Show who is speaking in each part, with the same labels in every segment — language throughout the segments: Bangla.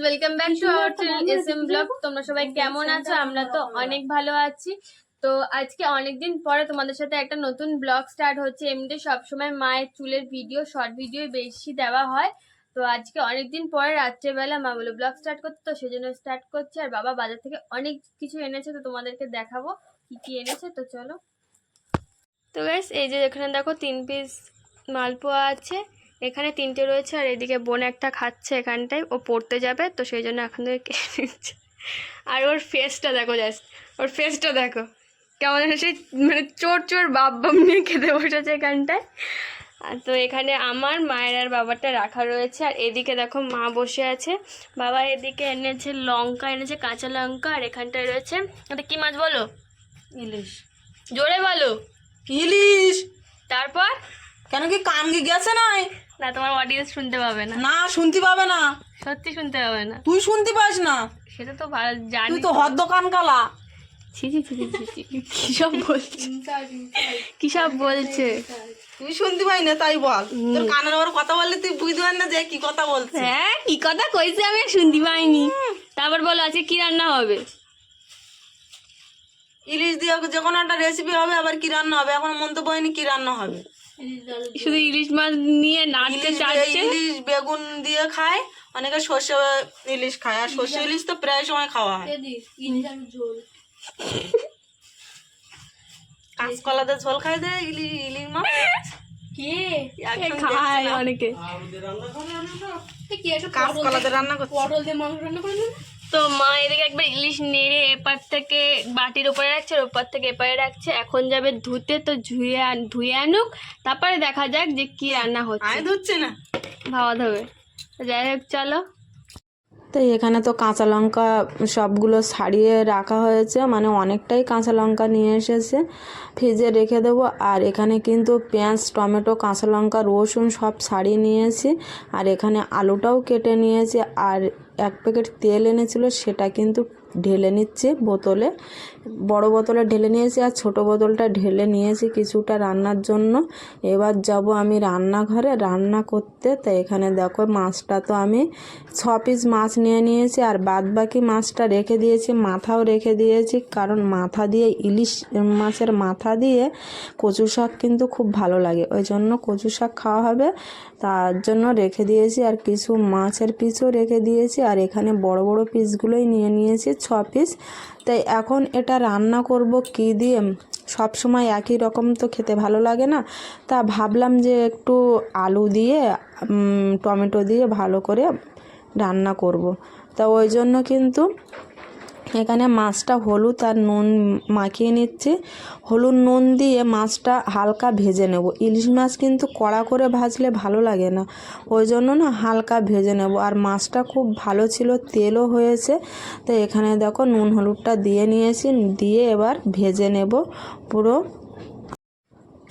Speaker 1: Welcome back to our channel SM blog. তোমরা সবাই কেমন আছো? আমরা তো অনেক ভালো আছি। তো আজকে অনেকদিন পরে তোমাদের সাথে একটা নতুন ব্লগ স্টার্ট হচ্ছে। এমনিতে সবসময় মায়ের চুলের ভিডিও, শর্ট ভিডিও বেশি দেওয়া হয়। তো আজকে অনেকদিন পরে রাত্রেবেলা মা বলে ব্লগ স্টার্ট করতে, তো সেজন্য স্টার্ট করছে। আর বাবা বাজার থেকে অনেক কিছু এনেছে, তো তোমাদেরকে দেখাবো কি কি এনেছে। তো চলো। তো গাইস, এই যে এখানে দেখো 3 পিস মালপোয়া আছে, এখানে 3টে রয়েছে। আর এদিকে বোন একটা খাচ্ছে এখানটায়, ও পড়তে যাবে, তো সেই জন্য এখন থেকে খেয়ে নিচ্ছে। আর ওর ফেসটা দেখো, জাস্ট ওর ফেসটা দেখো কেমন সেই মানে চোর চোর বাপ নিয়ে খেতে বসেছে এখানটায়। আর তো এখানে আমার মায়ের আর বাবারটা রাখা রয়েছে। আর এদিকে দেখো মা বসে আছে, বাবা এদিকে এনেছে লঙ্কা, এনেছে কাঁচা লঙ্কা। আর এখানটায় রয়েছে, এটা কি মাছ বলো?
Speaker 2: ইলিশ।
Speaker 1: জোরে বলো।
Speaker 2: ইলিশ।
Speaker 1: তারপর
Speaker 2: কেন কি কান কি গেছে নাই?
Speaker 1: না, তোমার অডিয়েন্স শুনতে পাবে না।
Speaker 2: না, শুনতে পাবে না।
Speaker 1: সত্যি শুনতে পাবে না।
Speaker 2: তুই শুনতে পাস না?
Speaker 1: সেটা তো ভালো জানি।
Speaker 2: তুই তো হদ্দ কান কালা।
Speaker 1: ছি ছি ছি ছি ছি, কি সব বলছে, কি সব বলছে।
Speaker 2: তুই শুনতে পাই না তাই বল। তোর কানের ওর কথা বললে তুই বুঝতে পার না যে কি কথা বলছে।
Speaker 1: হ্যাঁ, কি কথা কইছে আমি আর শুনতে পাইনি। তারপর বলো আজকে কি রান্না হবে?
Speaker 2: ইলিশ দিয়ে যে কোনো একটা রেসিপি হবে, আবার কি রান্না হবে এখন মন্তব্য হয়নি কি রান্না হবে।
Speaker 1: শুধু ইলিশ মাছ নিয়ে নাড়তে চাচ্ছে।
Speaker 2: ইলিশ বেগুন দিয়ে খায়, অনেকে সর্ষে ইলিশ খায়, আর সর্ষে ইলিশ তো প্রায় সময় খাওয়া হয়। কাঁচকলাতে ঝোল খাই দেয় ইলিশ মাছ।
Speaker 1: খায় অনেকে।
Speaker 2: কাঁচকলাতে রান্না করছে।
Speaker 1: তো মা এদিকে একবার ইলিশ নেড়ে এপার থেকে বাটির উপরে রাখছে, আর ওপার থেকে এপারে রাখছে। এখন যাবে ধুতে, তো ধুয়ে আনুক, তারপরে দেখা যাক যে কি রান্না হচ্ছে।
Speaker 2: আয় ধুচ্ছে না,
Speaker 1: ভাবা হবে। যাই হোক চলো।
Speaker 3: তো এখানে তো কাঁচা লঙ্কা সবগুলো ছাড়িয়ে রাখা হয়েছে, মানে অনেকটাই কাঁচা লঙ্কা নিয়ে এসেছে, ফ্রিজে রেখে দেবো। আর এখানে কিন্তু পেঁয়াজ, টমেটো, কাঁচা লঙ্কা, রসুন সব ছাড়িয়ে নিয়েছি। আর এখানে আলুটাও কেটে নিয়েছি। আর 1 প্যাকেট তেল এনেছিল, সেটা কিন্তু ঢেলে নিচ্ছি বোতলে, বড় বোতলে ঢেলে নিয়েছি। আর ছোট বোতলটা ঢেলে নিয়েছি কিছুটা রান্নার জন্য। এবার যাব আমি রান্নাঘরে রান্না করতে। তো এখানে দেখো মাছটা তো আমি 6 পিস মাছ নিয়ে নিয়েছি, আর বাদ বাকি মাছটা রেখে দিয়েছি, মাথাও রেখে দিয়েছি। কারণ মাথা দিয়ে, ইলিশ মাছের মাথা দিয়ে কচু শাক কিন্তু খুব ভালো লাগে, ওই জন্য কচু শাক খাওয়া হবে, তার জন্য রেখে দিয়েছি। আর কিছু মাছের পিসও রেখে দিয়েছি। আর এখানে বড় বড় পিসগুলোই নিয়ে নিয়েছি 6 পিস। তাই এখন এটা রান্না করব কি দিয়ে, সব সময় একই রকম তো খেতে ভালো লাগে না। তা ভাবলাম যে একটু আলু দিয়ে টমেটো দিয়ে ভালো করে রান্না করব। তা ওই জন্য কিন্তু এখানে মাছটা হলুদ আর নুন মাখিয়ে নিচ্ছি। হলুদ নুন দিয়ে মাছটা হালকা ভেজে নেব। ইলিশ মাছ কিন্তু কড়া করে ভাজলে ভালো লাগে না, ওই জন্য না হালকা ভেজে নেব। আর মাছটা খুব ভালো ছিল, তেলও হয়েছে। তো এখানে দেখো নুন হলুদটা দিয়ে নিয়েছি, দিয়ে এবার ভেজে নেব পুরো।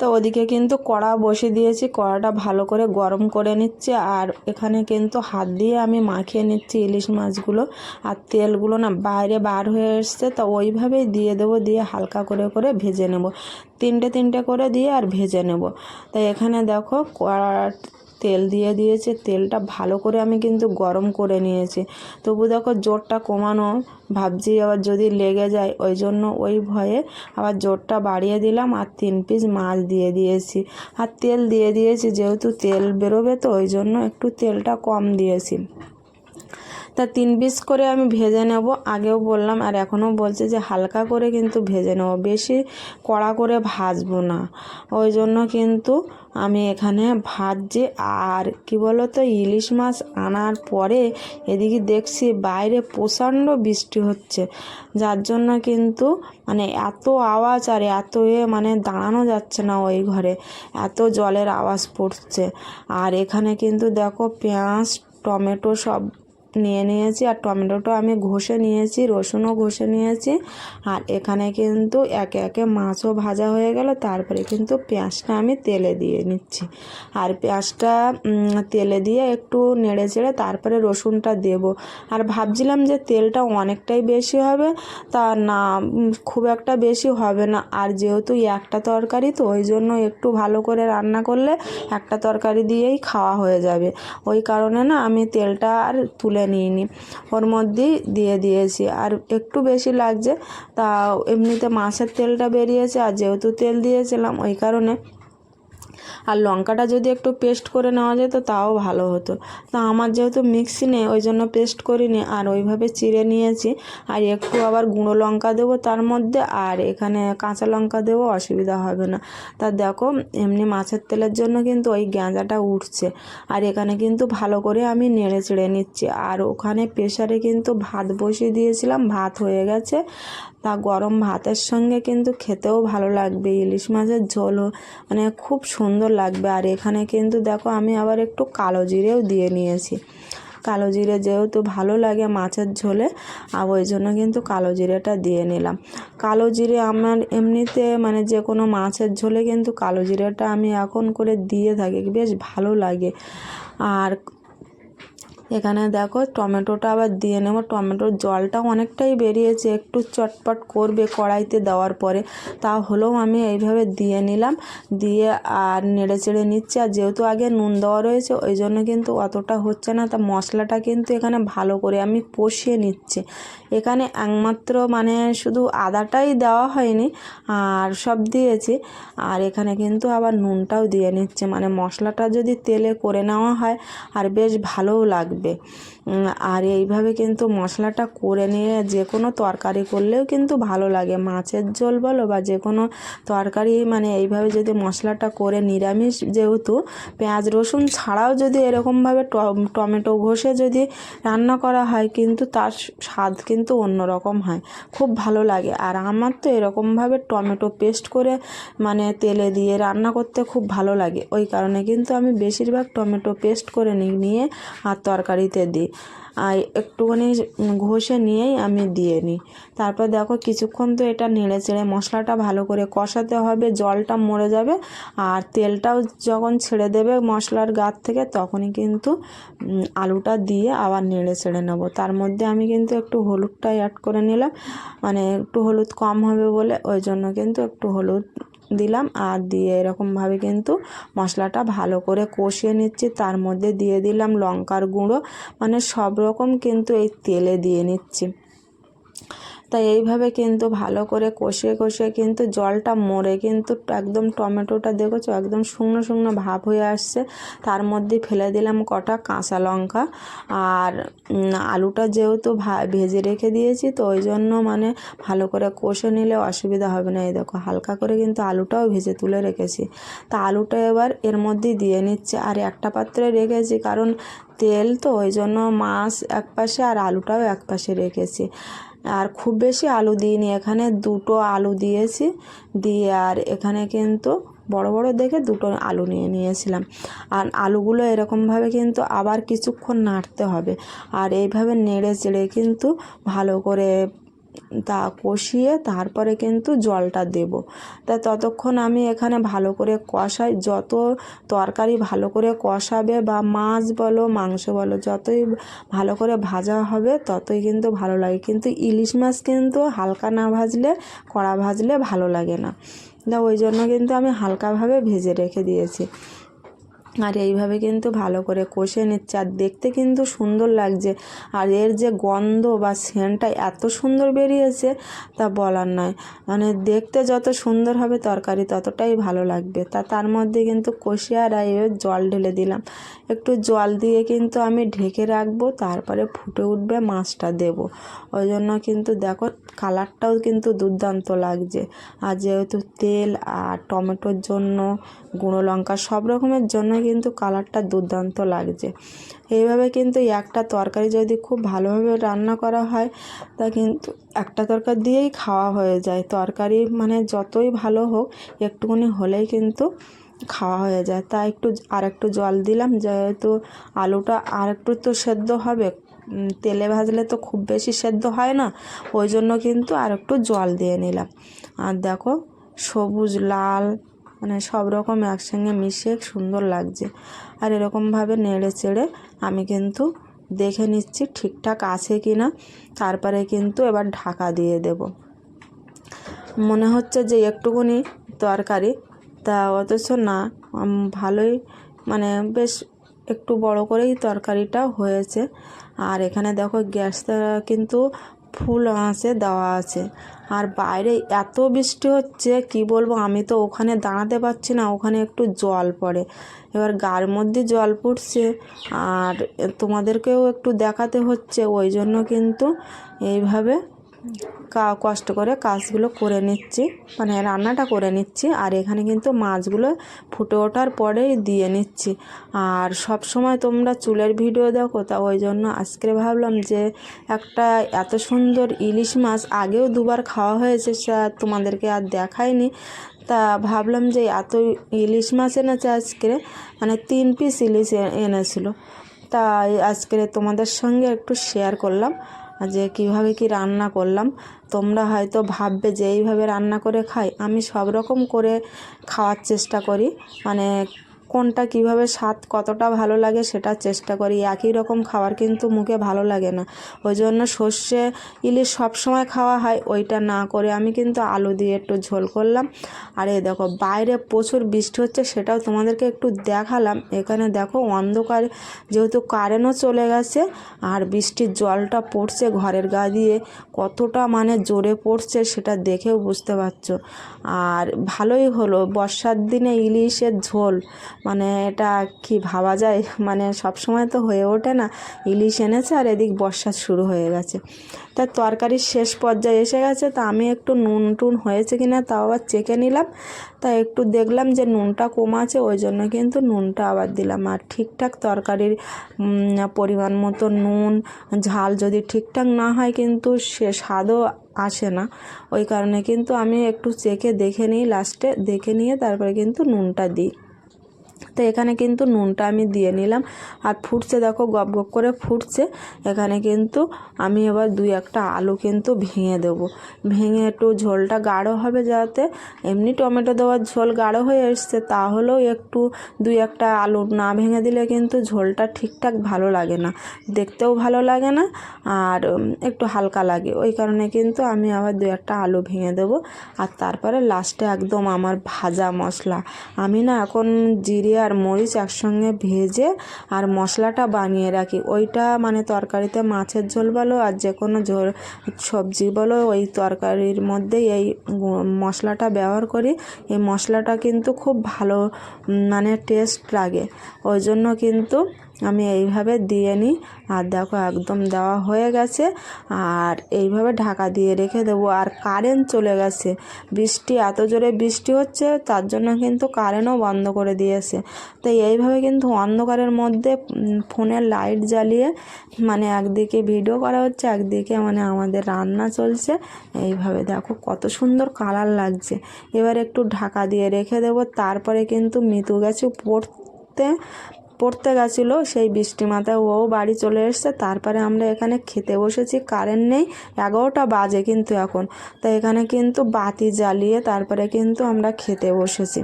Speaker 3: তো ওদিকে কিন্তু কড়া বসিয়ে দিয়েছি, কড়াটা ভালো করে গরম করে নিচ্ছে। আর এখানে কিন্তু হাত দিয়ে আমি মাখিয়ে নিচ্ছি ইলিশ মাছগুলো। আর তেলগুলো না বাইরে বার হয়ে এসছে, তো ওইভাবেই দিয়ে দেবো, দিয়ে হালকা করে করে ভেজে নেব, 3টে করে দিয়ে আর ভেজে নেব। তাই এখানে দেখো কড়া তেল দিয়ে দিয়েছে, তেলটা ভালো করে আমি কিন্তু গরম করে নিয়েছি। তবু দেখো জোরটা কমানো, ভাবছি আবার যদি লেগে যায়, ওই জন্য ওই ভয়ে আবার জোরটা বাড়িয়ে দিলাম। আর 3 পিস মাছ দিয়ে দিয়েছি, আর তেল দিয়ে দিয়েছি, যেহেতু তেল বেরোবে তো ওই জন্য একটু তেলটা কম দিয়েছি। তা 3 পিস করে আমি ভেজে নেব, আগেও বললাম আর এখনও বলছি যে হালকা করে কিন্তু ভেজে নেব, বেশি কড়া করে ভাজবো না। ওই জন্য কিন্তু আমি এখানে ভাজছি। আর কি বলো তো, ইলিশ মাছ আনার পরে এদিকে দেখছি বাইরে প্রচণ্ড বৃষ্টি হচ্ছে, যার জন্য কিন্তু মানে এত আওয়াজ আর এত মানে দাঁড়ানো যাচ্ছে না ওই ঘরে, এত জলের আওয়াজ পড়ছে। আর এখানে কিন্তু দেখো পেঁয়াজ, টমেটো সব নিয়ে নিয়েছি। আর টমেটোটা আমি ঘষে নিয়েছি, রসুনও ঘষে নিয়েছি। আর এখানে কিন্তু একে একে মাছও ভাজা হয়ে গেল। তারপরে কিন্তু পেঁয়াজটা আমি তেলে দিয়ে নিচ্ছি। আর পেঁয়াজটা তেলে দিয়ে একটু নেড়ে চেড়ে তারপরে রসুনটা দেব। আর ভাবছিলাম যে তেলটা অনেকটাই বেশি হবে, তা না, খুব একটা বেশি হবে না। আর যেহেতু একটা তরকারি, তো ওই জন্য একটু ভালো করে রান্না করলে একটা তরকারি দিয়েই খাওয়া হয়ে যাবে। ওই কারণে না আমি তেলটা আর তুলে তুলে নিইনি, ওর মধ্যেই দিয়ে দিয়েছি। আর একটু বেশি লাগছে, তা এমনিতে মাছের তেলটা বেরিয়েছে, আর যেহেতু তেল দিয়েছিলাম ওই কারণে। আর লঙ্কাটা যদি একটু পেস্ট করে নেওয়া যেত তাও ভালো হতো, তা আমার যেহেতু মিক্সি নেই ওই জন্য পেস্ট করিনি, আর ওইভাবে চিড়ে নিয়েছি। আর একটু আবার গুঁড়ো লঙ্কা দেবো তার মধ্যে, আর এখানে কাঁচা লঙ্কা দেবো, অসুবিধা হবে না। তা দেখো এমনি মাছের তেলের জন্য কিন্তু ওই গ্যাঁজাটা উঠছে, আর এখানে কিন্তু ভালো করে আমি নেড়ে চেড়ে নিচ্ছি। আর ওখানে প্রেসারে কিন্তু ভাত বসিয়ে দিয়েছিলাম, ভাত হয়ে গেছে। তা গরম ভাতের সঙ্গে কিন্তু খেতেও ভালো লাগবে, ইলিশ মাছের ঝোলও মানে খুব সুন্দর লাগবে। আর এখানে কিন্তু দেখো আমি আবার একটু কালো জিরেও দিয়ে নিয়েছি, কালো জিরে যেহেতু ভালো লাগে মাছের ঝোলে, আর ওই জন্য কিন্তু কালো জিরেটা দিয়ে নিলাম। কালো জিরে আমার এমনিতে মানে যে কোনো মাছের ঝোলে কিন্তু কালো জিরেটা আমি এখন করে দিয়ে থাকি, বেশ ভালো লাগে। আর এখানে দেখো টমেটোটা আবার দিয়ে নেব, টমেটোর জলটাও অনেকটাই বেরিয়েছে, একটু চটপট করবে কড়াইতে দেওয়ার পরে, তা হলেও আমি এইভাবে দিয়ে নিলাম, দিয়ে আর নেড়ে চেড়ে নিচ্ছি। আর যেহেতু আগে নুন দেওয়া রয়েছে ওই জন্য কিন্তু অতটা হচ্ছে না। তা মশলাটা কিন্তু এখানে ভালো করে আমি কষিয়ে নিচ্ছি। এখানে একমাত্র মানে শুধু আদাটাই দেওয়া হয়নি, আর সব দিয়েছি। আর এখানে কিন্তু আবার নুনটাও দিয়ে নিচ্ছে, মানে মশলাটা যদি তেলে করে নেওয়া হয় আর বেশ ভালোও লাগবে। আর এইভাবে কিন্তু মশলাটা করে নিয়ে যে কোনো তরকারি করলেও কিন্তু ভালো লাগে, মাছের ঝোল বলো বা যে কোনো তরকারি, মানে এইভাবে যদি মশলাটা করে নিরামিষ যেহেতু পেঁয়াজ রসুন ছাড়াও যদি এরকমভাবে টমেটো ঘষে যদি রান্না করা হয় কিন্তু তার স্বাদ কিন্তু অন্যরকম হয়, খুব ভালো লাগে। আর আমার তো এরকমভাবে টমেটো পেস্ট করে মানে তেলে দিয়ে রান্না করতে খুব ভালো লাগে, ওই কারণে কিন্তু আমি বেশিরভাগ টমেটো পেস্ট করে নিয়ে আর তরকারিতে দিই, আর একটুখানি ঘষে নিয়েই আমি দিয়ে নিই। তারপর দেখো কিছুক্ষণ তো এটা নেড়ে চেড়ে মশলাটা ভালো করে কষাতে হবে, জলটা মরে যাবে, আর তেলটাও যখন ছেড়ে দেবে মশলার গাত থেকে তখনই কিন্তু আলুটা দিয়ে আবার নেড়ে চেড়ে নেবো। তার মধ্যে আমি কিন্তু একটু হলুদটা অ্যাড করে নিলাম, মানে একটু হলুদ কম হবে বলে ওই জন্য কিন্তু একটু হলুদ দিলাম। আর দিয়ে এরকমভাবে কিন্তু মশলাটা ভালো করে কষিয়ে নিচ্ছি, তার মধ্যে দিয়ে দিলাম লঙ্কার গুঁড়ো, মানে সব রকম কিন্তু এই তেলে দিয়ে নিচ্ছি। তাই এইভাবে কিন্তু ভালো করে কষিয়ে কষিয়ে কিন্তু জলটা মরে কিন্তু একদম টমেটোটা দেখেছো একদম শুকনো শুকনো ভাব হয়ে আসছে। তার মধ্যে ফেলে দিলাম কটা কাঁচা লঙ্কা, আর আলুটা যেহেতু ভেজে রেখে দিয়েছি তো ওই জন্য মানে ভালো করে কষে নিলে অসুবিধা হবে না। এই দেখো হালকা করে কিন্তু আলুটাও ভেজে তুলে রেখেছি, তা আলুটা এবার এর মধ্যেই দিয়ে নিচ্ছে। আর একটা পাত্রে রেখেছি কারণ তেল তো ওই জন্য মাছ এক পাশে আর আলুটাও এক পাশে রেখেছি। আর খুব বেশি আলু দিইনি, এখানে দুটো আলু দিয়েছি, দিয়ে আর এখানে কিন্তু বড় বড় দেখে দুটো আলু নিয়েছিলাম। আর আলুগুলো এরকমভাবে কিন্তু আবার কিছুক্ষণ নাড়তে হবে, আর এইভাবে নেড়ে চেড়ে কিন্তু ভালো করে তা কষিয়ে তারপরে কিন্তু জলটা দেব। তা ততক্ষণ আমি এখানে ভালো করে কষাই, যত তরকারি ভালো করে কষাবে বা মাছ বলো মাংস বলো যতই ভালো করে ভাজা হবে ততই কিন্তু ভালো লাগে, কিন্তু ইলিশ মাছ কিন্তু হালকা না ভাজলে কড়া ভাজলে ভালো লাগে না, তা ওই জন্য কিন্তু আমি হালকাভাবে ভেজে রেখে দিয়েছি। আর এইভাবে কিন্তু ভালো করে কষে নিচ্ছে, আর দেখতে কিন্তু সুন্দর লাগছে। আর এর যে গন্ধ বা সেন্টটা এত সুন্দর বেরিয়েছে তা বলার নয়, মানে দেখতে যত সুন্দর হবে তরকারি ততটাই ভালো লাগবে। তার মধ্যে কিন্তু কষিয়ে আর এবার জল ঢেলে দিলাম, একটু জল দিয়ে কিন্তু আমি ঢেকে রাখবো, তারপরে ফুটে উঠবে মাছটা দেব। ওই জন্য কিন্তু দেখো কালারটাও কিন্তু দুর্দান্ত লাগছে। আর যেহেতু তেল আর টমেটোর জন্য গুঁড়ো লঙ্কা সব রকমের জন্য কিন্তু কালারটা দুর্দান্ত লাগছে। এইভাবে কিন্তু একটা তরকারি যদি খুব ভালোভাবে রান্না করা হয় তা কিন্তু একটা তরকারি দিয়েই খাওয়া হয়ে যায়। তরকারি মানে যতই ভালো হোক একটুখানি হলেই কিন্তু খাওয়া হয়ে যায়। তা একটু জল দিলাম, যেহেতু আলুটা আর একটু তো সেদ্ধ হবে, তেলে ভাজলে তো খুব বেশি সেদ্ধ হয় না, ওই জন্য কিন্তু আর একটু জল দিয়ে নিলাম। আর দেখো সবুজ লাল মানে সব রকম একসঙ্গে মিশিয়ে সুন্দর লাগছে। আর এরকমভাবে নেড়ে চেড়ে আমি কিন্তু দেখে নিচ্ছি ঠিকঠাক আছে কি না, তারপরে কিন্তু এবার ঢাকা দিয়ে দেব। মনে হচ্ছে যে একটুখানি তরকারি, তা অথচ না ভালোই মানে বেশ একটু বড় করেই তরকারিটা হয়েছে। আর এখানে দেখো গ্যাসটা কিন্তু ফুল আঁচে দেওয়া আছে। আর বাইরে এত বৃষ্টি হচ্ছে কি বলবো, আমি তো ওখানে দাঁড়াতে পারছি না, ওখানে একটু জল পড়ে, এবার গার মধ্যে জল পড়ছে আর তোমাদেরকেও একটু দেখাতে হচ্ছে, ওই জন্য কিন্তু এইভাবে কষ্ট করে কাজগুলো করে নিচ্ছি, মানে রান্নাটা করে নিচ্ছি। আর এখানে কিন্তু মাছগুলো ফুটে ওঠার পরেই দিয়ে নিচ্ছি। আর সব সময় তোমরা চুলের ভিডিও দেখো, তা ওই জন্য আজকে ভাবলাম যে একটা এত সুন্দর ইলিশ মাছ আগেও দুবার খাওয়া হয়েছে, তোমাদেরকে আর দেখাইনি। তা ভাবলাম যে এত ইলিশ মাছ এনেছে আজকে, মানে 3 পিস ইলিশ এনেছিল, তাই আজকে তোমাদের সঙ্গে একটু শেয়ার করলাম যে কিভাবে কি রান্না করলাম। তোমরা হয়তো ভাববে যে এইভাবে রান্না করে খাই, আমি সব রকম করে খাওয়ার চেষ্টা করি, মানে কোনটা কিভাবে স্বাদ কতটা ভালো লাগে সেটা চেষ্টা করি। একই রকম খাবার কিন্তু মুখে ভালো লাগে না, ওই জন্য সর্ষে ইলিশ সব সময় খাওয়া হয়, ওইটা না করে আমি কিন্তু আলু দিয়ে একটু ঝোল করলাম। আর এই দেখো বাইরে প্রচুর বৃষ্টি হচ্ছে, সেটাও তোমাদেরকে একটু দেখালাম। এখানে দেখো অন্ধকার, যেহেতু কারেন্টও চলে গেছে আর বৃষ্টির জলটা পড়ছে ঘরের গা দিয়ে, কতটা মানে জোরে পড়ছে সেটা দেখেও বুঝতে পারছো। আর ভালোই হলো বর্ষার দিনে ইলিশের ঝোল, মানে এটা কি ভাবা যায়, মানে সব সময় তো হয়ে ওঠে না। ইলিশ এনেছে আর এদিক বর্ষা শুরু হয়ে গেছে, তা তরকারির শেষ পর্যায়ে এসে গেছে। তা আমি একটু নুন টুন হয়েছে কিনা তাও আবার চেখে নিলাম, তা একটু দেখলাম যে নুনটা কম আছে, ওই জন্য কিন্তু নুনটা আবার দিলাম। আর ঠিকঠাক তরকারির পরিমাণ মতো নুন ঝাল যদি ঠিকঠাক না হয় কিন্তু সে স্বাদও আসে না, ওই কারণে কিন্তু আমি একটু চেখে দেখে নিই, লাস্টে দেখে নিয়ে তারপরে কিন্তু নুনটা দিই। তো এখানে কিন্তু নুনটা আমি দিয়ে নিলাম। আর ফুটছে দেখো, গপ গপ করে ফুটছে। এখানে কিন্তু আমি এবার 2-1টা আলু কিন্তু ভেঙে দেবো, ভেঙে একটু ঝোলটা গাঢ় হবে, যাতে এমনি টমেটো দেওয়ার ঝোল গাঢ় হয়ে এসছে, তাহলেও একটু 2-1টা আলু না ভেঙে দিলে কিন্তু ঝোলটা ঠিকঠাক ভালো লাগে না, দেখতেও ভালো লাগে না আর একটু হালকা লাগে, ওই কারণে কিন্তু আমি আবার 2-1টা আলু ভেঙে দেবো। আর তারপরে লাস্টে একদম আমার ভাজা মশলা, আমি না এখন জিরে আর মরিচ একসঙ্গে ভেজে আর মশলাটা বানিয়ে রাখি, ওইটা মানে তরকারিতে মাছের ঝোল বলো আর যে কোনো ঝোল সবজি বলো, ওই তরকারির মধ্যেই এই মশলাটা ব্যবহার করি। এই মশলাটা কিন্তু খুব ভালো মানে টেস্ট লাগে, ওই জন্য কিন্তু আমি এইভাবে দিয়ে নিই। আর দেখো একদম দেওয়া হয়ে গেছে, আর এইভাবে ঢাকা দিয়ে রেখে দেবো। আর কারেন্ট চলে গেছে, বৃষ্টি এত জোরে বৃষ্টি হচ্ছে, তার জন্য কিন্তু কারেন্টও বন্ধ করে দিয়েছে। তাই এইভাবে কিন্তু অন্ধকারের মধ্যে ফোনের লাইট জ্বালিয়ে মানে একদিকে ভিডিও করা হচ্ছে, একদিকে মানে আমাদের রান্না চলছে। এইভাবে দেখো কত সুন্দর কালার লাগছে। এবার একটু ঢাকা দিয়ে রেখে দেবো। তারপরে কিন্তু মিতু গেছে পড়তে গেছিলো, সেই বৃষ্টি মাথায় ও বাড়ি চলে এসছে। তারপরে আমরা এখানে খেতে বসেছি, কারেন্ট নেই, 11টা বাজে কিন্তু এখন। তাই এখানে কিন্তু বাতি জ্বালিয়ে তারপরে কিন্তু আমরা খেতে বসেছি।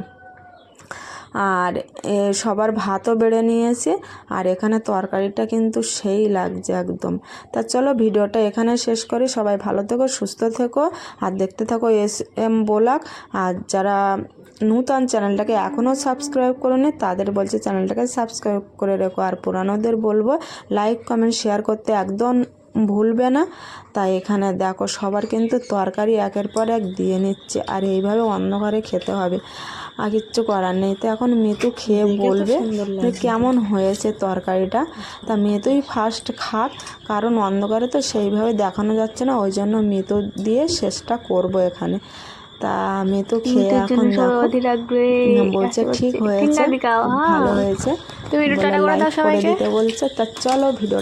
Speaker 3: আর সবার ভাতও বেড়ে নিয়েছে, আর এখানে তরকারিটা কিন্তু সেই লাগছে একদম। তা চলো ভিডিওটা এখানে শেষ করি, সবাই ভালো থেকো, সুস্থ থেকো আর দেখতে থাকো SM ব্লগ। আর যারা নূতন চ্যানেলটাকে এখনও সাবস্ক্রাইব করোনি তাদের বলছি চ্যানেলটাকে সাবস্ক্রাইব করে রেখো। আর পুরানোদের বলবো লাইক কমেন্ট শেয়ার করতে একদম ভুলবে না। তাই এখানে দেখো সবার কিন্তু তরকারি একের পর এক দিয়ে নিচ্ছে, আর এইভাবে অন্ধকারে খেতে হবে, আর কিচ্ছু করার নেই। তো এখন মিতু খেয়ে বলবে যে কেমন হয়েছে তরকারিটা। তা মিতুই ফার্স্ট খাক, কারণ অন্ধকারে তো সেইভাবে দেখানো যাচ্ছে না, ওই জন্য মিতু দিয়ে শেষটা করব এখানে। তা মিতু খেয়ে এখন বলছে ঠিক হয়েছে, ভালো হয়েছে, লাইক করে দিতে বলছে। তা চলো ভিডিওটা